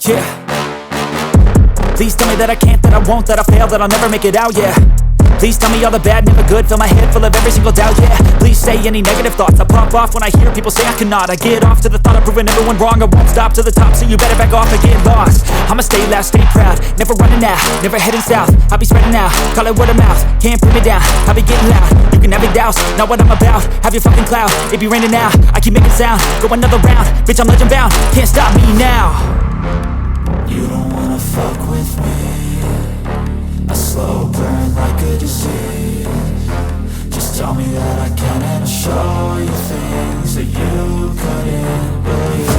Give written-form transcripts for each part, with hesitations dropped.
Yeah. Please tell me that I can't, that I won't, that I fail, that I'll never make it out, yeah. Please tell me all the bad, never good, fill my head full of every single doubt, yeah. Please say any negative thoughts, I pop off when I hear people say I cannot. I get off to the thought of proving everyone wrong, I won't stop to the top, so you better back off and get lost. I'ma stay loud, stay proud, never running out, never heading south. I'll be spreading out, call it word of mouth, can't put me down, I'll be getting loud. You can have your doubts, not what I'm about, have your fucking clout, it be raining now, I keep making sound, go another round, bitch I'm legend bound, can't stop me now. You don't wanna fuck with me, a slow burn like a disease. Just tell me that I can and I'll show you things that you couldn't believe.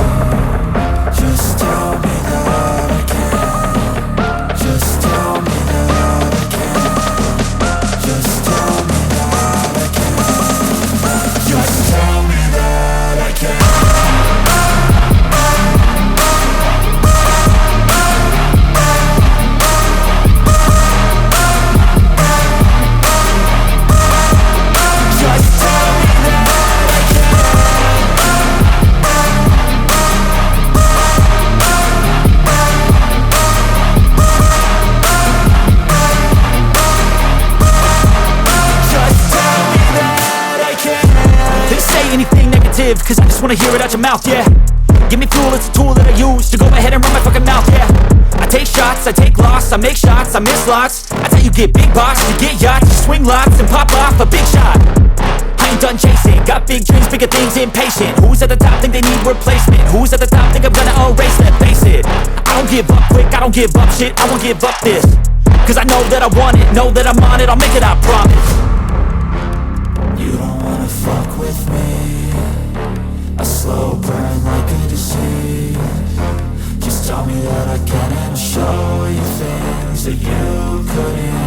Just tell me that I can. Just tell me that I can. Just tell me that I can. Just tell me that I can. Anything negative, cause I just wanna hear it out your mouth, yeah. Give me fuel, it's a tool that I use to go ahead and run my fucking mouth, yeah. I take shots, I take loss, I make shots, I miss lots. That's how you get big box, you get yachts, you swing lots and pop off a big shot. I ain't done chasing, got big dreams, bigger things, impatient. Who's at the top think they need replacement? Who's at the top think I'm gonna erase that? Face it, I don't give up quick, I don't give up shit, I won't give up this. Cause I know that I want it, know that I'm on it, I'll make it, I promise. You don't wanna fuck with me, a slow burn like a disease. Just tell me that I can and I'll show you things that you couldn't